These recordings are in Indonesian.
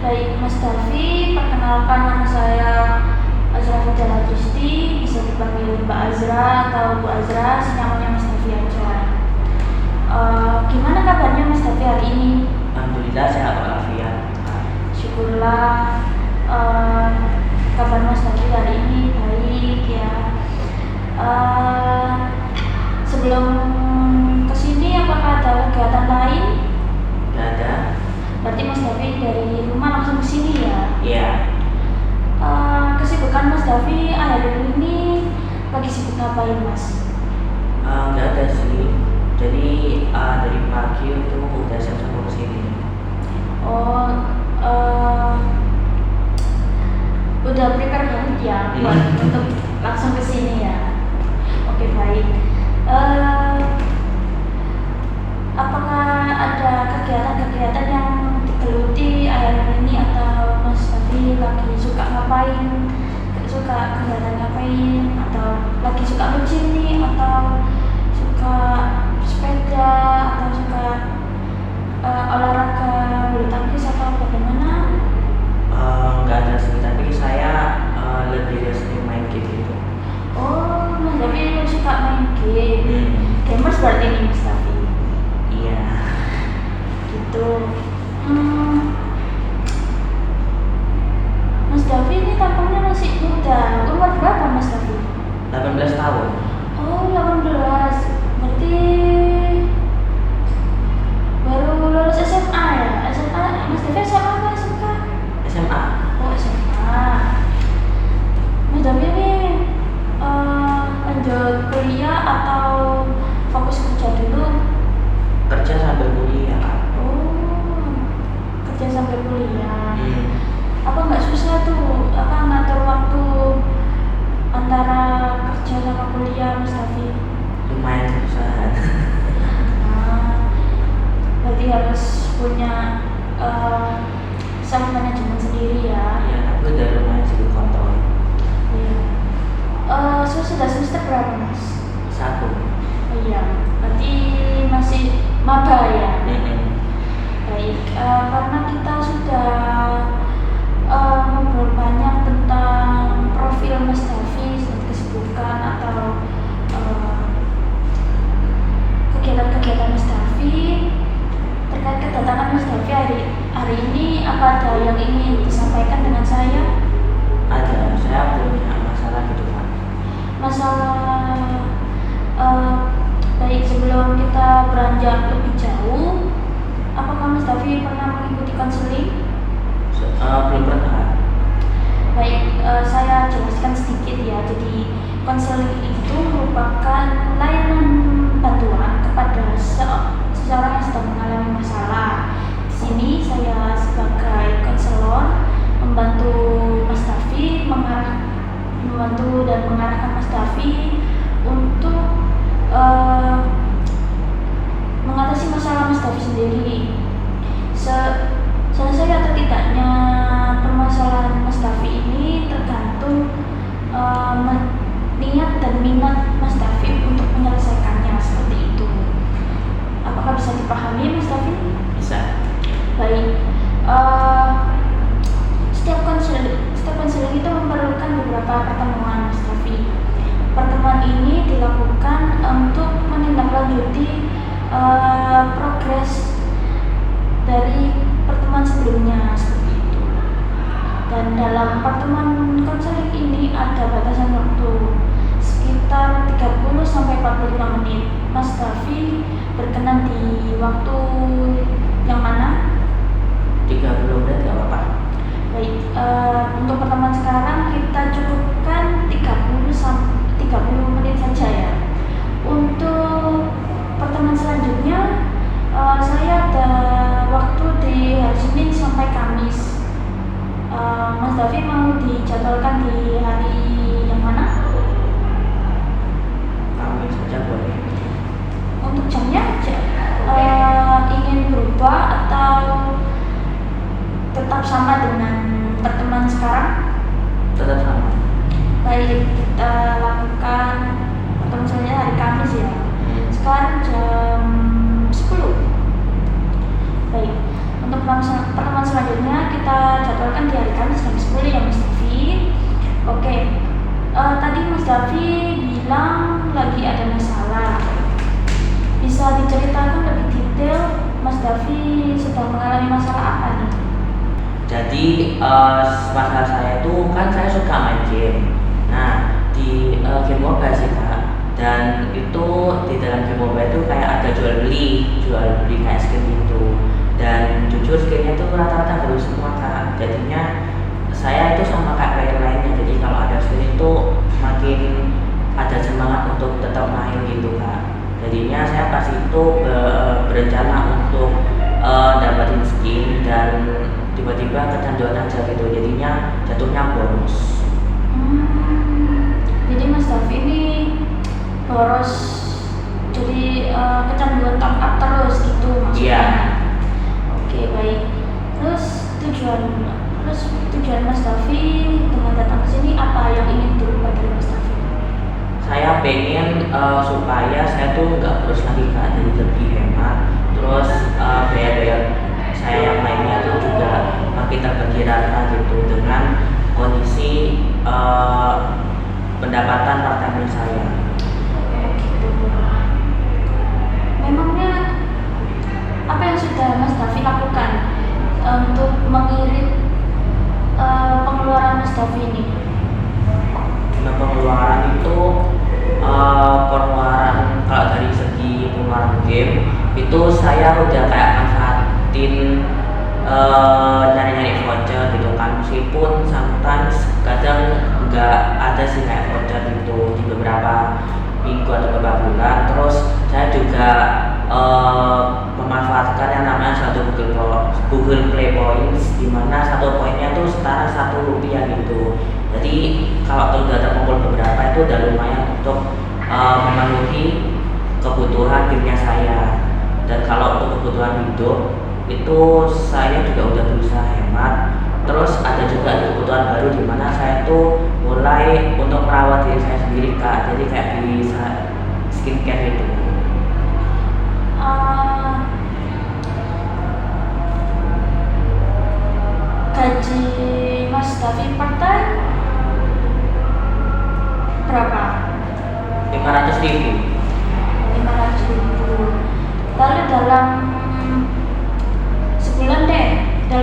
Baik Mas Davi, perkenalkan nama saya Azra Fitjala Tristi, bisa dipanggil Mbak Azra atau Bu Azra, senyamannya Mas Davi aja. Gimana kabarnya Mas Davi hari ini? Alhamdulillah sehat walafiat. Syukurlah. Kabar Mas Davi hari ini baik ya. Sebelum kesini apakah ada kegiatan lain? Gak ada. Berarti Mas Davi dari rumah langsung kesini ya? Iya. Kesibukan Mas Davi akhir ini lagi sibuk ngapain Mas? Gak ada sih. Jadi dari pagi itu udah siap-siap ke sini. Udah prepare banget ya buat untuk langsung kesini ya? Oke, baik. Apakah ada kegiatan-kegiatan yang digeluti akhir ini atau Mas Davi lagi suka ngapain? Suka kegiatan ngapain? Atau lagi suka nge-gym nih? Atau suka sepeda? Atau suka olahraga bulu tangkis atau bagaimana? Gak ada sih, tapi saya lebih sering main game gitu. Oh, Mas Davi suka main game. Gamers berarti nih Mas Davi. Iya. Gitu. Mas Davi ini tampangnya masih muda. Umur berapa Mas Davi? 18 tahun. Oh, 18. Berarti baru lulus SMA ya? SMA, Mas Davi SMA apa SMK? SMA. Oh, SMA. Mas Davi ini lanjut kuliah atau fokus kerja dulu? Kerja sambil kuliah. Oh, kerja sambil kuliah. Apa nggak susah tuh? Apa ngatur waktu antara kerja sama kuliah Mas Davi? Lumayan susah. Berarti harus punya self management sendiri ya? Iya, aku udah lumayan sih kontrol. Iya. Sudah semester berapa Mas? 1. Oh iya, berarti masih maba ya? Baik, karena kita sudah ngobrol banyak tentang profil Mas Davi, kesibukan atau kegiatan-kegiatan Mas Davi. Terkait kedatangan Mas Davi hari ini, apa ada yang ingin disampaikan dengan saya? Ada, saya punya masalah gitu Pak. Masalah baik, sebelum kita beranjak lebih jauh, apakah Mas Davi pernah mengikuti konseling? Belum pernah. Baik, saya jelaskan sedikit ya. Jadi konseling itu merupakan layanan bantuan kepada seseorang yang sedang mengalami masalah. Di sini saya sebagai konselor membantu Mas Davi, membantu dan mengarahkan Mas Davi untuk mengatasi masalah Mas Davi sendiri. Selesai atau tidaknya permasalahan Mas Davi ini tergantung niat dan minat Mas Davi untuk menyelesaikannya, seperti itu. Apakah bisa dipahami Mas Davi? Bisa. Baik. Setiap konseling itu memerlukan beberapa pertemuan Mas Davi. Pertemuan ini dilakukan untuk menindaklanjuti progres dari pertemuan sebelumnya, seperti itu. Dan dalam pertemuan konseling ini ada batasan waktu sekitar 30-45 menit. Mas Davi berkenan di waktu yang mana? 30 menit gak apa-apa. Baik, untuk pertemuan sekarang kita cukupkan 30 menit saja ya. Untuk pertemuan selanjutnya saya ada waktu di hari Senin sampai Kamis. Mas Davi mau dijadwalkan di hari yang mana? Kamis saja boleh. Untuk jamnya aja, ingin berubah atau tetap sama dengan pertemuan sekarang? Tetap sama. Baik, kita lakukan pertemuan selanjutnya hari Kamis ya. Sekarang jam 10. Baik, Untuk pertemuan selanjutnya kita jadwalkan di hari Kamis jam 10 ya Mas Davi. Oke. Tadi Mas Davi bilang lagi ada masalah. Bisa diceritakan lebih detail Mas Davi sedang mengalami masalah apa nih? Jadi masalah saya itu kan saya suka main game. Nah di game mobile sih kak. Dan itu di dalam game mobile itu kayak ada jual beli kayak skin gitu. Dan jujur skinnya itu rata-rata baru semua kak. Jadinya saya itu sama kayak player lainnya. Jadi kalau ada skin itu makin ada semangat untuk tetap main gitu kak. Jadinya saya pas itu berencana untuk dapetin skin dan tiba-tiba kecanduan aja gitu. Jadinya jatuhnya bonus. Jadi Mas Davi ini boros, jadi kecanduan top up terus gitu maksudnya. Iya. Oke baik. Terus tujuan Mas Davi dengan datang ke sini apa yang ingin dirubah dari Mas Davi? Saya pengen supaya saya tuh nggak boros lagi kak, jadi lebih hemat. Terus biaya-biaya saya yang lainnya tuh juga makin terbagi rata gitu dengan kondisi pendapatan part time saya. Gitu. Memangnya apa yang sudah Mas Davi lakukan untuk mengirit pengeluaran Mas Davi ini? Nah, pengeluaran itu pengeluaran kalau dari segi pengeluaran game itu saya udah kayak manfaatin nyari-nyari voucher gitu kan, meskipun sometimes kadang nggak ada sih kayak voucher gitu di beberapa minggu atau beberapa bulan. Terus saya juga memanfaatkan yang namanya satu Google Play Points, di mana satu poinnya tuh setara Rp1 gitu. Jadi kalau sudah terkumpul beberapa itu udah lumayan untuk memenuhi kebutuhan gamenya saya. Dan kalau untuk kebutuhan hidup itu saya juga udah berusaha hemat. Terus ada juga kebutuhan baru di mana saya tuh mulai untuk merawat diri saya sendiri kak. Jadi kayak bisa skincare itu. Gaji Mas Davi part time berapa? 500.000. 500.000. Lalu dalam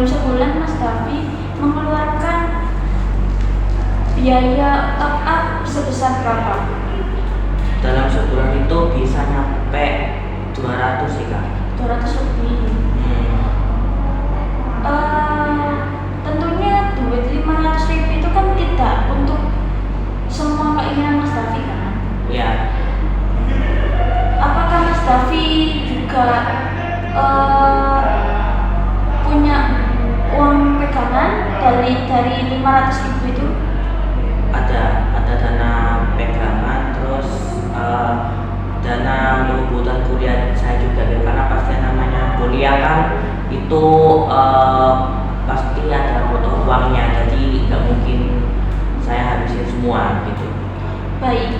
sebulan Mas Davi mengeluarkan biaya top up sebesar berapa? Dalam sebulan itu bisa nyampe 200 sih kak. 200 lebih. Tentunya duit 500.000 itu kan tidak untuk semua keinginan Mas Davi kan? Iya. Apakah Mas Davi juga punya uang pegangan dari 500.000 itu? Ada dana pegangan, terus dana untuk kebutuhan kuliah saya juga gitu. Karena pasti namanya kuliah kan itu pasti ada butuh uangnya, jadi nggak mungkin saya habisin semua gitu. Baik,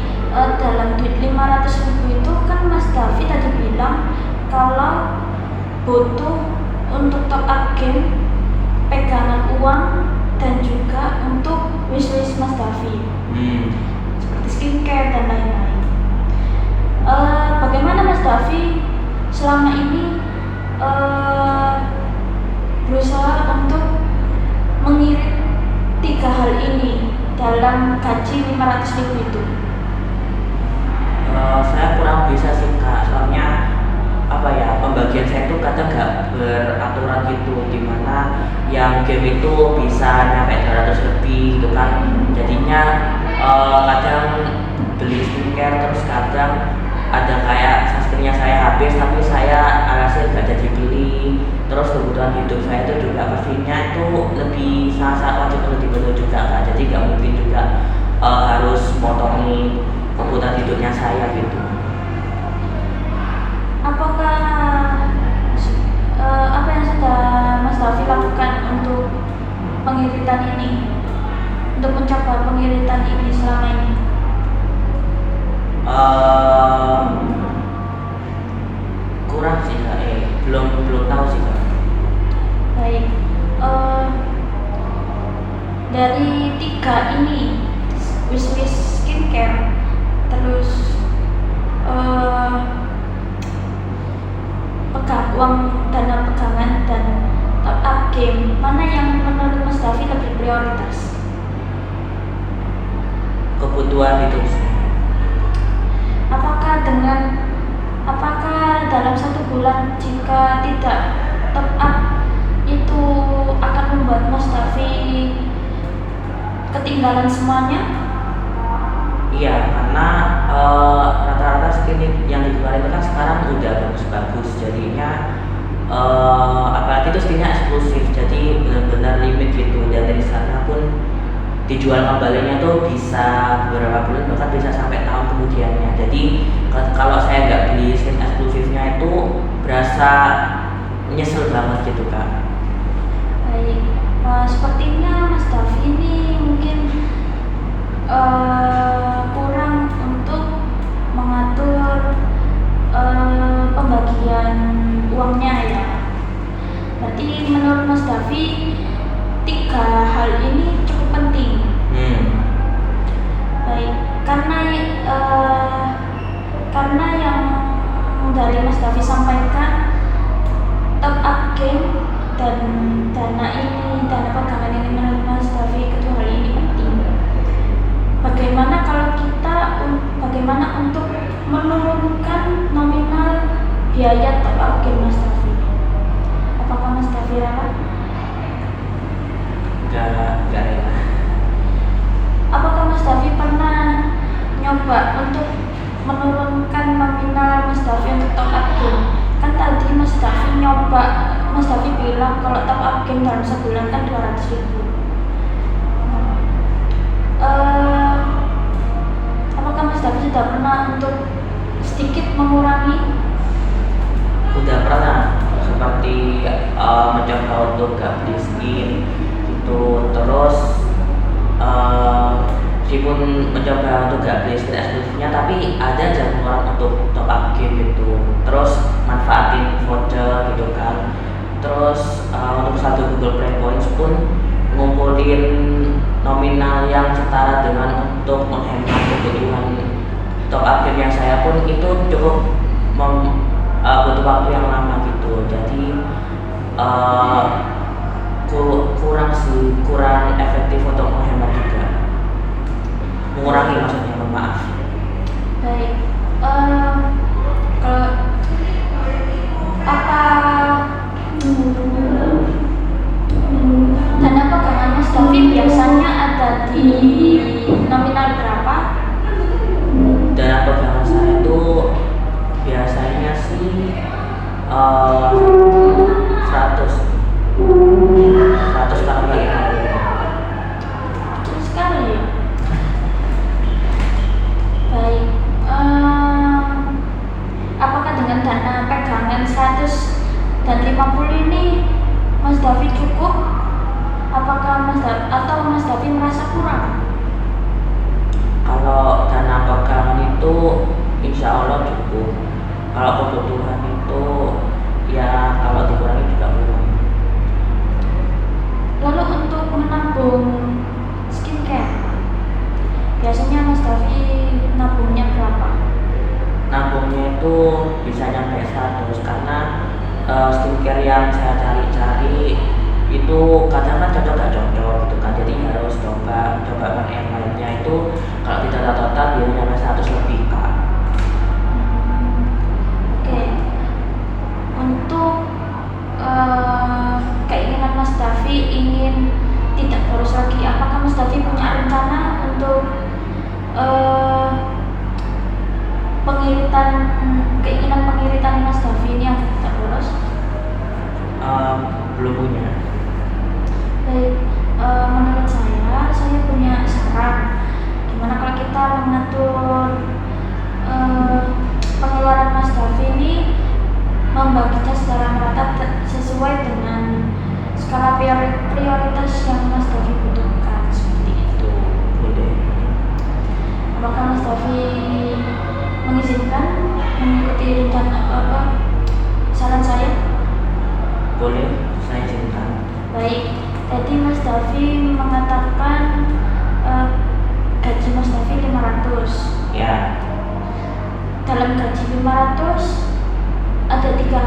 dalam duit 500.000 itu kan Mas Davi tadi bilang kalau butuh untuk top up game, pegangan uang, dan juga untuk wishlist Mas Davi seperti skincare dan lain-lain. Bagaimana Mas Davi selama ini berusaha untuk mengirit 3 hal ini dalam gaji 500.000 itu? Saya kurang bisa sih kak, soalnya pembagian saya itu kadang nggak beraturan gitu, dimana yang game itu bisa nyampe 200 lebih gitu kan. Jadinya kadang beli skincare, terus kadang ada kayak sunscreennya saya habis tapi saya alhasil nggak jadi beli. Terus kebutuhan hidup saya itu juga pastinya itu lebih sangat wajib untuk dipenuhi juga kak. Jadi nggak mungkin juga harus motongi kebutuhan hidupnya saya gitu. Apakah apa yang sudah Mas Davi lakukan untuk pengiritan ini, untuk mencoba pengiritan ini selama ini? Kurang sih kak, belum tahu sih kak. Baik. Eh, dari tiga ini, wishlist skincare, terus eh, uang dana pegangan dan top up game, mana yang menurut Mas Davi lebih prioritas? Kebutuhan hidup saya. Apakah dalam 1 bulan jika tidak top up itu akan membuat Mas Davi ketinggalan semuanya? Iya, karena rata-rata skin yang dijual itu kan sekarang udah bagus-bagus, jadinya apalagi itu skinnya eksklusif, jadi benar-benar limit gitu, dan dari sana pun dijual kembalinya tuh bisa beberapa bulan, bahkan bisa sampai tahun kemudiannya. Jadi kalau saya nggak beli skin eksklusifnya itu berasa nyesel banget gitu kak. Baik, sepertinya Mas Davi ini mungkin kurang untuk mengatur pembagian uangnya ya. Berarti menurut Mas Davi 3 hal ini cukup penting. Baik, karena yang dari Mas Davi sampaikan, top up game dan dana pegangan ini menurut Mas Davi, kedua hal ini penting. Bagaimana untuk menurunkan nominal biaya top up game Mas Davi? Apakah Mas Davi rela? Nggak rela. Apakah Mas Davi pernah nyoba untuk menurunkan nominal Mas Davi untuk top up game? Kan tadi Mas Davi bilang kalau top up game dalam sebulan kan 200.000. Apakah Mas Davi sudah pernah untuk sedikit mengurangi? Udah pernah, seperti mencoba untuk gak beli skin gitu, terus meskipun mencoba untuk gak beli skin eksklusifnya, tapi ada aja orang untuk top up game gitu, terus manfaatin voucher gitu kan. Terus untuk satu Google Play Points pun ngumpulin nominal yang setara dengan untuk menghemat kebutuhan top up game yang saya pun itu cukup butuh waktu yang lama gitu. Jadi kurang efektif untuk menghemat juga, mengurangi maksudnya, maaf. Baik, kalau apa dana pegangan Mas Davi biasanya ada di nominal berapa? Dana pegangan saya itu biasanya sih 100 kalau nggak ya. Kecil sekali ya. Baik, apakah dengan dana pegangan 100 dan 50 ini Mas Davi cukup? Apakah Mas Davi merasa kurang? Kalau dana pegangan itu insya Allah cukup. Kalau kebutuhan itu ya kalau dikurangi juga kurang. Lalu untuk menabung skincare, biasanya Mas Davi nabungnya berapa? Nabungnya itu bisa nyampe 100, karena skincare yang saya cari-cari itu kadang kan cocok gak cocok gitu kan, jadi harus coba yang lainnya itu. Kalau tidak total biasanya nyampe 100 lebih kak. Oke. Untuk keinginan Mas Davi ingin tidak boros lagi, apakah Mas Davi punya rencana untuk keinginan pengiritan Mas Davi ini agar tidak boros? Belum punya. Baik, menurut saya punya saran. Gimana kalau kita mengatur pengeluaran Mas Davi ini, membaginya secara merata sesuai dengan skala prioritas yang Mas Davi butuhkan, seperti itu. Boleh. Apakah Mas Davi mengizinkan mengikuti rencana saran saya? Boleh, saya izinkan. Davi mengatakan gaji Mas Davi 500. Ya. Dalam gaji 500 ada tiga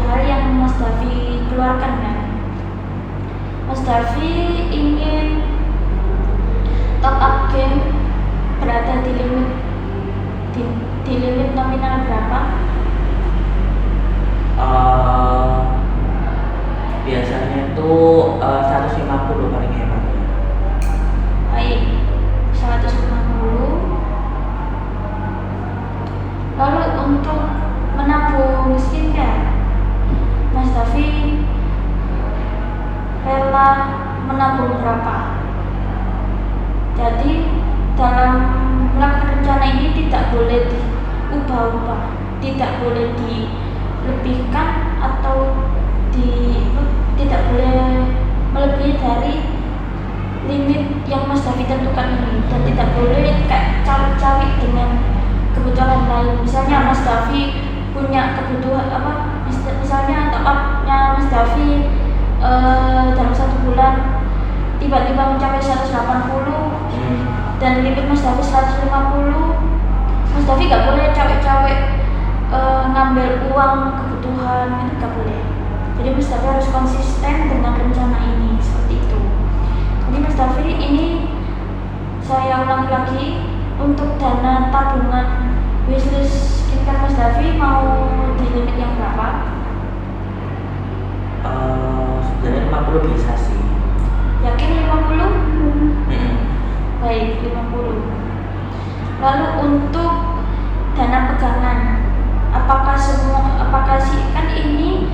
hal yang Mas Davi keluarkan kan. Mas Davi ingin top up game berada di limit nominal berapa? Biasanya itu 150 paling hemat. Baik, 150. Lalu untuk menabung skincare, Mas Davi rela menabung berapa? Jadi dalam melakukan rencana ini tidak boleh diubah-ubah, tidak boleh dilebihkan atau tidak boleh melebihi dari limit yang Mas Davi tentukan ini, dan tidak boleh kayak cawe-cawe dengan kebutuhan lain. Misalnya Mas Davi punya kebutuhan misalnya top up-nya Mas Davi dalam 1 bulan tiba-tiba mencapai 180 dan limit Mas Davi 150. Mas Davi gak boleh cawe-cawe ngambil uang kebutuhan, itu gak boleh. Jadi Mas Davi harus konsisten dengan rencana ini, seperti itu. Jadi Mas Davi ini, saya ulangi lagi, untuk dana tabungan wishlist skincare Mas Davi mau di limit yang berapa? Sebenarnya 50 bisa sih. Yakin 50? Baik, 50. Lalu untuk dana pegangan, apakah sih kan ini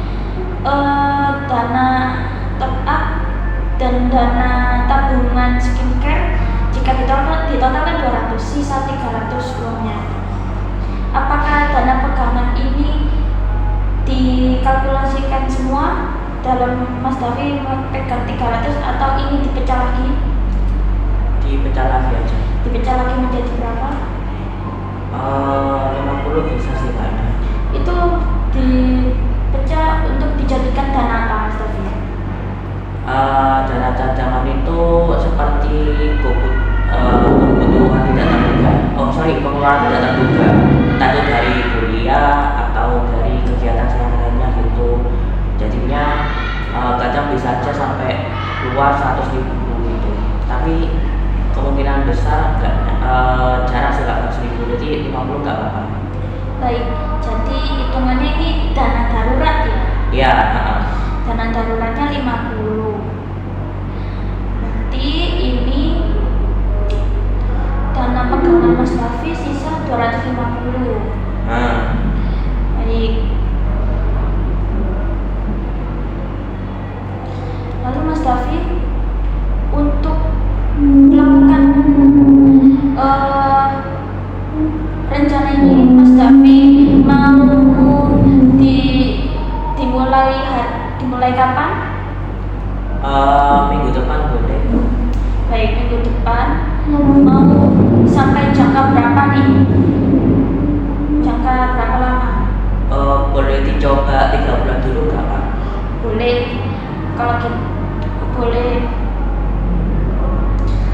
dana top up dan dana tabungan skincare jika ditotalkan 200, sisa 300 uangnya. Apakah dana pegangan ini dikalkulasikan semua dalam Mas Davi pegang 300 atau ini dipecah lagi? Dipecah lagi aja. Dipecah lagi menjadi berapa? 50 bisa sih kayaknya. Itu dipecah untuk dijadikan dana apa Mas Davi? Dana cadangan itu seperti kebutuhan tidak terduga. Pengeluaran tidak terduga. Entah itu dari kuliah atau dari kegiatan sehari-harinya gitu. Jadinya kadang bisa aja sampai keluar 100.000 gitu. Tapi kemungkinan besar jarang sih 100.000, jadi 50 nggak apa-apa. Baik, jadi hitungannya ini dana darurat ya? Iya. Dana daruratnya 50. Berarti ini dana pegangan Mas Davi sisa 250. Baik. Lalu Mas Davi untuk melakukan rencana ini, Mas Davi mau dimulai kapan? Minggu depan boleh. Baik, minggu depan. Mau sampai jangka berapa nih? Jangka berapa lama? Boleh dicoba 3 bulan dulu nggak Pak? Boleh. Kalau boleh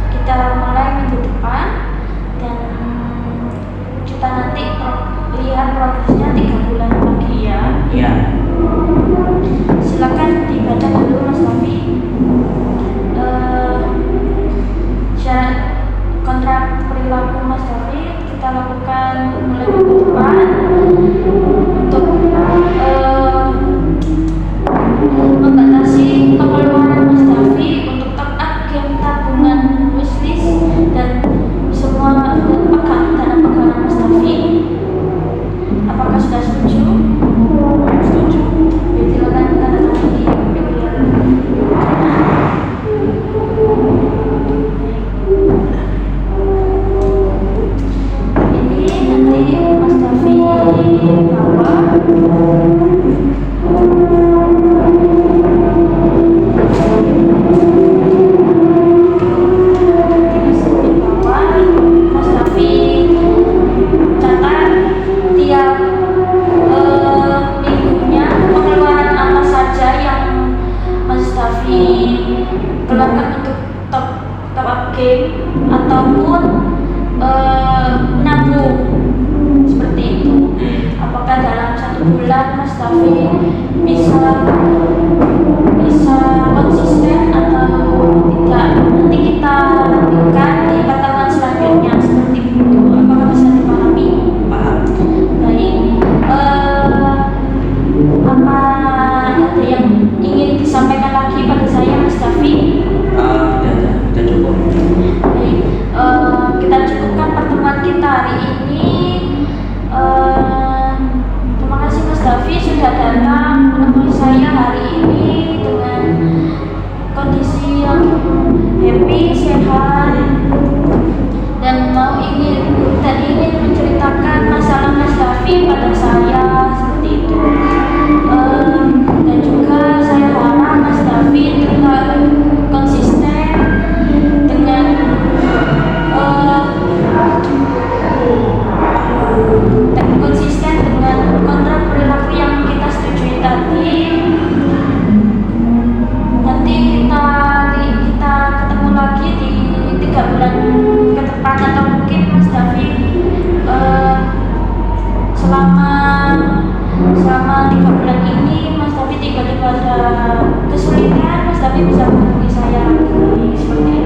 kita mulai minggu depan dan kita nanti lihat progresnya 3 bulan lagi ya. Iya. Silakan dibaca dulu Mas Davi syarat kontrak perilaku Mas Davi. Kita lakukan mulai minggu depan untuk membatasi pengeluaran Mas Davi untuk top up game tabungan wishlist dan semua dana pegangan Mas Davi. Apakah sudah setuju? Setuju. Silakan tanda tangan di keluarkan untuk top up game ataupun menabung seperti itu. Apakah dalam 1 bulan Mas Davi bisa konsisten atau tidak? Nanti kita nantikan di pertemuan selanjutnya seperti itu. Apakah bisa dipahami? Paham. Baik. Apa ada yang ingin disampaikan lagi pada saya, Mas Davi? Udah cukup. Baik, kita cukupkan pertemuan kita hari ini. Terima kasih Mas Davi sudah datang menemui saya hari ini dengan kondisi yang happy, sehat, dan ingin menceritakan masalah Mas Davi pada saya seperti itu. Dan juga saya harap Mas Davi tetap konsisten dengan kontrak perilaku yang kita setujui tadi. Nanti kita ketemu lagi di 3 bulan ke depan, atau mungkin Mas Davi selama 3 bulan ini Mas Davi tiba-tiba ada kesulitan, Mas Davi bisa menghubungi saya lagi seperti itu.